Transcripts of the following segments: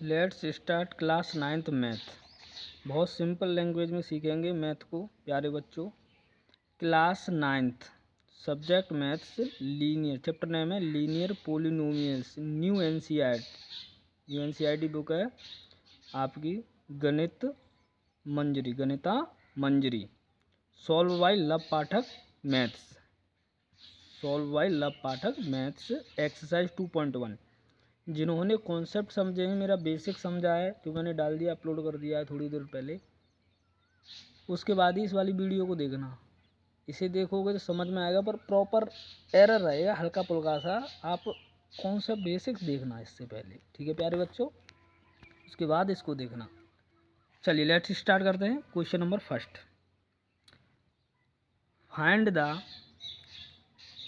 Let's start class 9th math. बहुत simple language में सीखेंगे मैथ को प्यारे बच्चों। Class 9th subject maths, linear, chapter name है linear polynomials. New NCERT book है आपकी Ganita Manjari. Solve by Lav Pathak maths exercise 2.1। जिन्होंने कॉन्सेप्ट समझे हैं, मेरा बेसिक समझा है जो मैंने डाल दिया, अपलोड कर दिया है थोड़ी देर पहले, उसके बाद ही इस वाली वीडियो को देखना। इसे देखोगे तो समझ में आएगा, पर प्रॉपर एरर रहेगा हल्का फुल्का सा। आप कॉन्सेप्ट बेसिक देखना इससे पहले, ठीक है प्यारे बच्चों, उसके बाद इसको देखना। चलिए लेट्स स्टार्ट करते हैं। Question number first, find the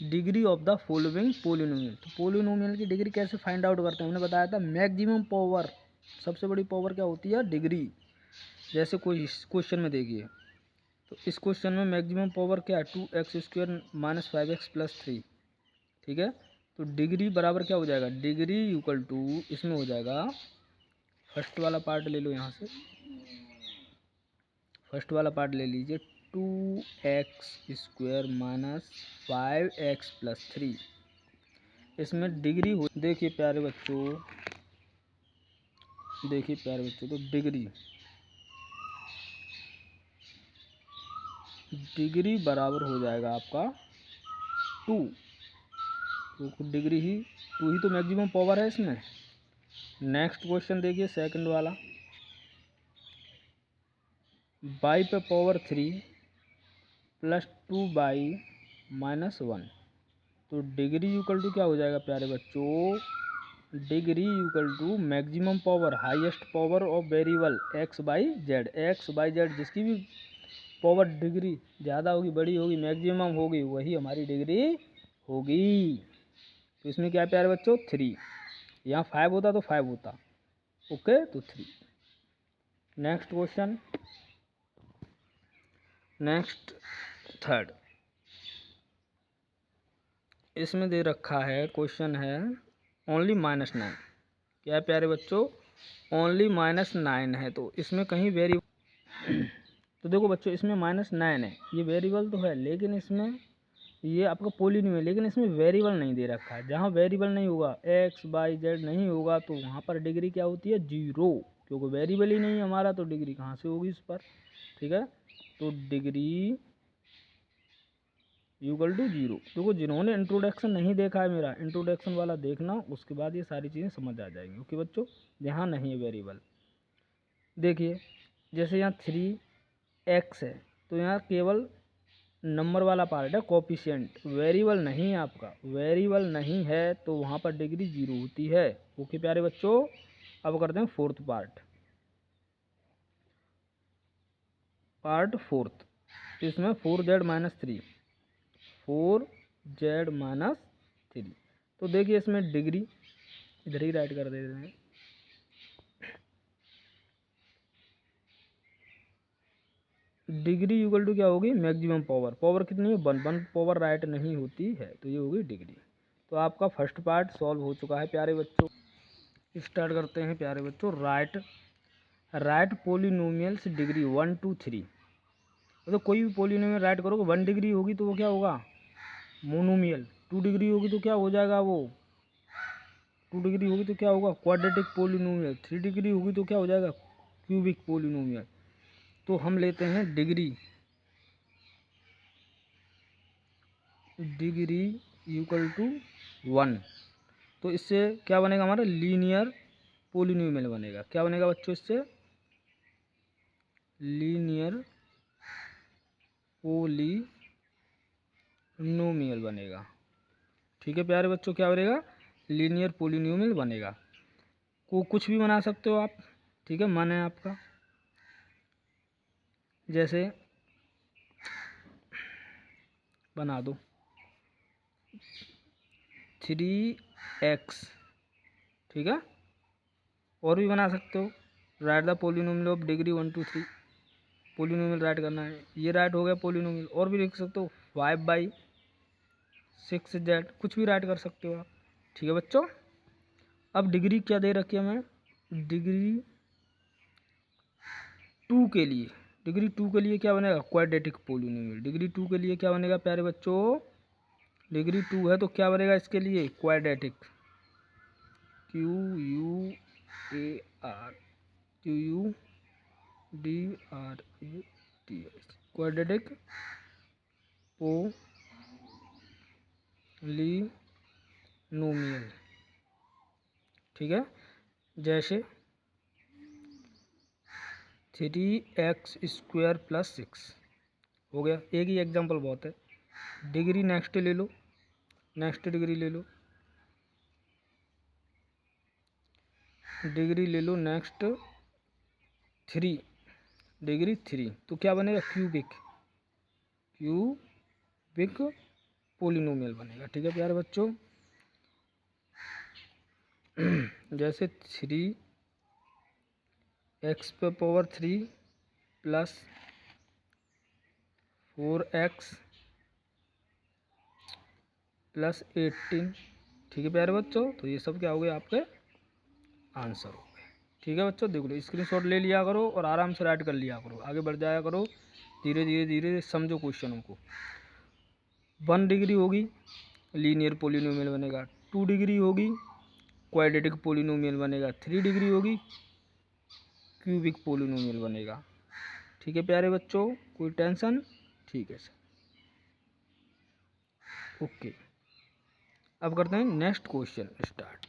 degree of the following polynomial. तो पोलिनोमियल की डिग्री कैसे फाइंड आउट करते हैं, हमने बताया था मैक्सिमम पावर, सबसे बड़ी पावर क्या होती है, डिग्री। जैसे कोई क्वेश्चन में देखिए, तो इस क्वेश्चन में मैक्सिमम पावर क्या है, 2x² - 5x + 3, ठीक है। तो डिग्री बराबर क्या हो जाएगा, डिग्री इक्वल टू, इसमें हो जाएगा, फर्स्ट वाला पार्ट ले लो, यहाँ से फर्स्ट वाला पार्ट ले लीजिए, 2x² - 5x + 3। इसमें डिग्री हो, देखिए प्यारे बच्चों, तो डिग्री बराबर हो जाएगा आपका 2। तो डिग्री ही 2 ही तो मैक्सिमम पावर है इसमें। नेक्स्ट क्वेश्चन देखिए, सेकंड वाला, बाई पे पावर 3 + 2y - 1। तो डिग्री इक्वल टू क्या हो जाएगा प्यारे बच्चों, degree equal to maximum power, highest power of variable x/z जिसकी भी पावर डिग्री ज़्यादा होगी, बड़ी होगी, मैक्सिमम होगी, वही हमारी डिग्री होगी। तो इसमें क्या है प्यारे बच्चों, 3। यहाँ 5 होता तो 5 होता, ओके, तो 3। नेक्स्ट क्वेश्चन, नेक्स्ट थर्ड, इसमें दे रखा है, क्वेश्चन है ओनली -9। क्या है प्यारे बच्चों, ओनली -9 है। तो इसमें कहीं वेरिएबल तो देखो बच्चों, इसमें -9 है, ये वेरिएबल तो है, लेकिन इसमें ये आपका पोलिनोमियल है, लेकिन इसमें वेरिएबल नहीं दे रखा है। जहाँ वेरिएबल नहीं होगा, x/z नहीं होगा, तो वहाँ पर डिग्री क्या होती है, 0, क्योंकि वेरिएबल ही नहीं है हमारा, तो डिग्री कहाँ से होगी इस पर, ठीक है। तो डिग्री इक्वल टू 0। देखो जिन्होंने इंट्रोडक्शन नहीं देखा है मेरा, इंट्रोडक्शन वाला देखना, उसके बाद ये सारी चीज़ें समझ आ जाएंगी, ओके बच्चों। यहाँ नहीं है वेरिएबल, देखिए जैसे यहाँ 3x है, तो यहाँ केवल नंबर वाला पार्ट है, कोफिशिएंट, वेरिएबल नहीं है आपका, वेरिएबल नहीं है, तो वहाँ पर डिग्री 0 होती है, ओके प्यारे बच्चों। अब करते हैं फोर्थ पार्ट फोर्थ, इसमें 4z - 3। तो देखिए इसमें डिग्री इधर ही राइट कर देते हैं, डिग्री इक्वल टू क्या होगी, मैक्सिमम पावर, पावर कितनी है, 1 पावर राइट नहीं होती है, तो ये होगी डिग्री। तो आपका फर्स्ट पार्ट सॉल्व हो चुका है प्यारे बच्चों। स्टार्ट करते हैं प्यारे बच्चों। Right polynomials degree 1 2 3। तो कोई भी पोलिनोमियल राइट करोगे, 1 डिग्री होगी तो वो क्या होगा, मोनोमियल। 2 डिग्री होगी तो क्या हो जाएगा, वो 2 डिग्री होगी तो क्या होगा, क्वाड्रेटिक पोलिनोमियल। 3 डिग्री होगी तो क्या हो जाएगा, क्यूबिक पोलिनोमियल। तो हम लेते हैं डिग्री इक्वल टू 1। तो इससे क्या बनेगा, हमारा लीनियर पोलिनोमियल बनेगा। क्या बनेगा बच्चों, इससे लीनियर पोलिनोमियल बनेगा, ठीक है प्यारे बच्चों। क्या बनेगा, लीनियर पोलिनोमियल बनेगा। को कुछ भी बना सकते हो आप, ठीक है, मन है आपका। जैसे बना दो 3x, ठीक है, और भी बना सकते हो। Right the polynomial of degree 1 2 3, polynomial right करना है, ये राइट हो गया पोलिनोमियल। और भी लिख सकते हो 5/6z, कुछ भी राइट कर सकते हो आप, ठीक है बच्चों। अब डिग्री क्या दे रखी है हमें, डिग्री टू के लिए क्या बनेगा, क्वाड्रेटिक पोलिनोमियल। डिग्री टू के लिए क्या बनेगा प्यारे बच्चों, डिग्री टू है तो क्या बनेगा इसके लिए, क्वाड्रेटिक, QUADRATIC, क्वाड्रेटिक पोलिनोमियल। ठीक है, जैसे 3x² + 6 हो गया। एक ही एग्जांपल बहुत है। डिग्री नेक्स्ट ले लो, नेक्स्ट डिग्री ले लो, डिग्री ले लो नेक्स्ट 3, डिग्री 3 तो क्या बनेगा, क्यूबिक पोलिनोमियल बनेगा। ठीक है प्यारे बच्चों, जैसे 3x³ + 4x + 18। ठीक है प्यारे बच्चों, तो ये सब क्या हो गए आपके आंसर हो गए। ठीक है बच्चों, देख लो, स्क्रीनशॉट ले लिया करो और आराम से राइट कर लिया करो, आगे बढ़ जाया करो, धीरे धीरे समझो क्वेश्चनों को। 1 डिग्री होगी लीनियर पोलिनोमियल बनेगा, 2 डिग्री होगी क्वाड्रेटिक पोलिनोमियल बनेगा, 3 डिग्री होगी क्यूबिक पोलिनोमियल बनेगा। ठीक है प्यारे बच्चों, कोई टेंशन, ठीक है सर, ओके। अब करते हैं नेक्स्ट क्वेश्चन स्टार्ट।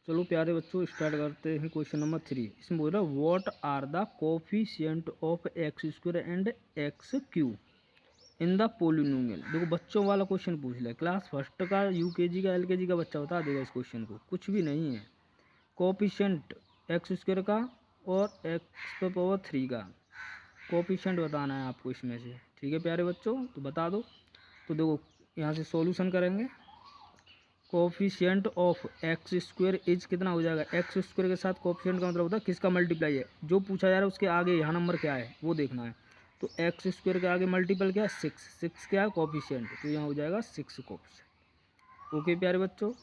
चलो प्यारे बच्चों स्टार्ट करते हैं क्वेश्चन नंबर 3। इसमें बोल रहा है what are the coefficient of x² and x³ in the polynomial. देखो बच्चों वाला क्वेश्चन पूछ लिया, क्लास फर्स्ट का, यूकेजी का, एलकेजी का बच्चा बता देगा इस क्वेश्चन को, कुछ भी नहीं है। कोफिशिएंट x² का और x³ का कोफिशिएंट बताना है आपको इसमें से। ठीक है प्यारे बच्चों, तो बता दो। तो देखो यहाँ से सॉल्यूशन करेंगे। कोफिशिएंट ऑफ x² इज कितना हो जाएगा, x² के साथ कोफिशिएंट का मतलब होता है किसका मल्टीप्लाई है, जो पूछा जा रहा है उसके आगे यहाँ नंबर क्या है वो देखना है। तो x² के आगे मल्टीपल क्या है, 6 क्या है कोफिशिएंट, तो यहाँ हो जाएगा 6 कोफिशिएंट। ओके प्यारे बच्चों,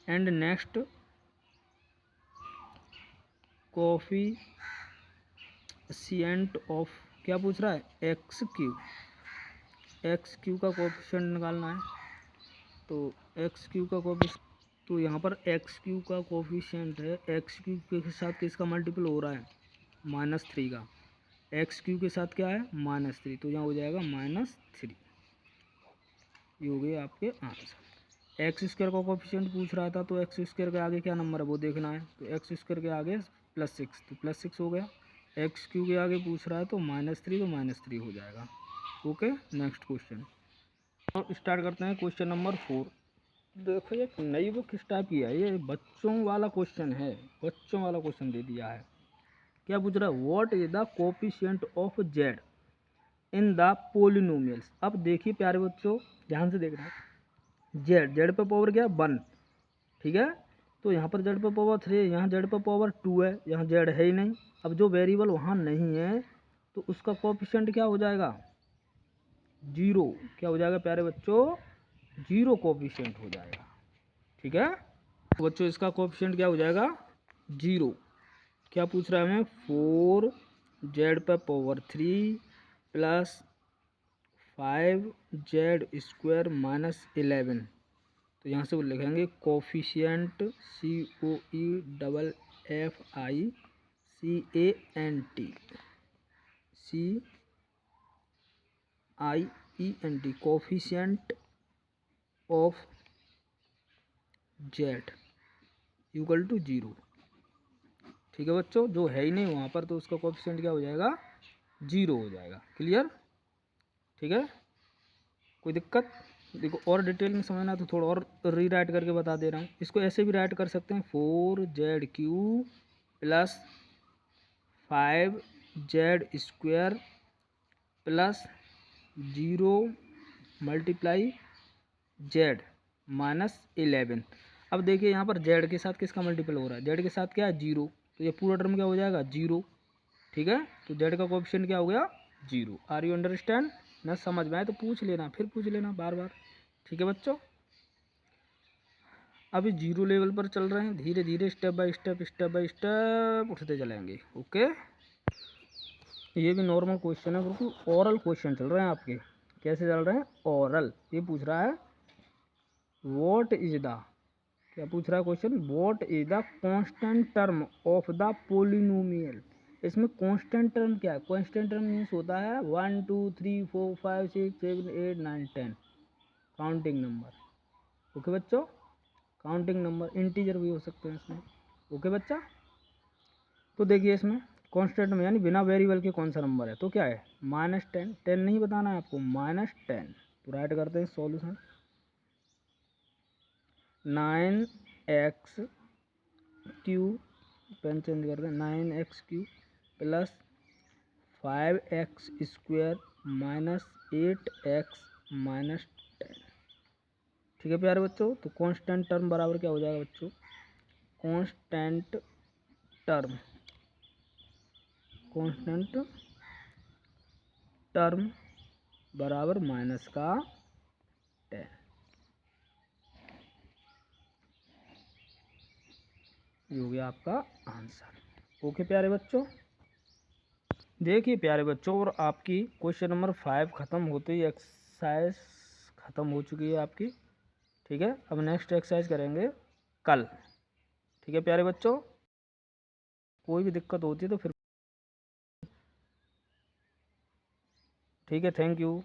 एंड नेक्स्ट कोफिशिएंट ऑफ क्या पूछ रहा है, x³ का कोफिशिएंट निकालना है। तो x³ का कोफिशिएंट, तो यहाँ पर x³ का कोफिशिएंट है, x³ के साथ किसका मल्टीपल हो रहा है, -3 का, x³ के साथ क्या है -3, तो यहाँ हो जाएगा -3। ये हो गए आपके आंसर। x² का कोफिशिएंट पूछ रहा था, तो x² के आगे क्या नंबर है वो देखना है। तो x² के आगे +6, तो +6 हो गया। x³ के आगे पूछ रहा है तो -3, तो -3 हो जाएगा। ओके, नेक्स्ट क्वेश्चन और स्टार्ट करते हैं क्वेश्चन नंबर 4। देखो ये नई बुक किस टाइप की है, ये बच्चों वाला क्वेश्चन है, बच्चों वाला क्वेश्चन दे दिया है। क्या पूछ रहा है, what is the coefficient of z in the polynomials. अब देखिए प्यारे बच्चों ध्यान से देखना, z पे पावर क्या है 1, ठीक है, तो यहाँ पर z पे पावर 3 है, यहाँ z पे पावर 2 है, यहाँ z है ही नहीं। अब जो वेरिएबल वहाँ नहीं है तो उसका कोफिशिएंट क्या हो जाएगा, 0। क्या हो जाएगा प्यारे बच्चों, 0 कोफिशिएंट हो जाएगा। ठीक है तो बच्चों इसका कोफिशिएंट क्या हो जाएगा, 0। क्या पूछ रहा है हमें, 4z पे पावर 3 + 5z² - 11। तो यहाँ से वो लिखेंगे coefficient COEFFICIENT coefficient of z = 0। ठीक है बच्चों, जो है ही नहीं वहाँ पर तो उसका कोफिशिएंट क्या हो जाएगा, 0 हो जाएगा। क्लियर, ठीक है, कोई दिक्कत। देखो और डिटेल में समझना तो थोड़ा और रीराइट करके बता दे रहा हूँ। इसको ऐसे भी राइट कर सकते हैं, 4z³ + 5z² + 0 × z - 11। अब देखिए यहाँ पर z के साथ किसका मल्टीपल हो रहा है, z के साथ क्या है 0, तो ये पूरा टर्म क्या हो जाएगा 0। ठीक है, तो z का कोएफिशिएंट क्या हो गया 0। आर यू अंडरस्टैंड, ना समझ में आए तो पूछ लेना, फिर पूछ लेना बार बार। ठीक है बच्चों, अभी जीरो लेवल पर चल रहे हैं, धीरे धीरे स्टेप बाय स्टेप उठते चलेंगे। ओके, ये भी नॉर्मल क्वेश्चन है, बिल्कुल ओरल क्वेश्चन चल रहे हैं आपके। कैसे चल रहे हैं? ओरल। ये पूछ रहा है व्हाट इज द, क्या पूछ रहा है question? What is the constant term of the polynomial. इसमें कांस्टेंट टर्म क्या है? कांस्टेंट टर्म मीन्स होता है 1 2 3 4 5 6 7 8 9 10 काउंटिंग नंबर। ओके बच्चों, काउंटिंग नंबर, इंटीजर भी हो सकते हैं इसमें। ओके बच्चा, तो देखिए इसमें कांस्टेंट में यानी बिना वेरिएबल के कौन सा नंबर है, तो क्या है? -10। 10 नहीं बताना है आपको, -10। तो राइट करते हैं solution. 9x Q, pen change कर दें, 9x³ plus 5x² minus 8x minus 10। ठीक है प्यारे बच्चों, तो कांस्टेंट टर्म बराबर क्या हो जाएगा बच्चों? कांस्टेंट टर्म, कांस्टेंट टर्म बराबर माइनस का 10। ये हो गया आपका आंसर। ओके प्यारे बच्चों, देखिए प्यारे बच्चों, और आपकी क्वेश्चन नंबर 5 ख़त्म होते ही एक्सरसाइज ख़त्म हो चुकी है आपकी। ठीक है, अब नेक्स्ट एक्सरसाइज करेंगे कल। ठीक है प्यारे बच्चों, कोई भी दिक्कत होती है तो फिर। ठीक है, थैंक यू।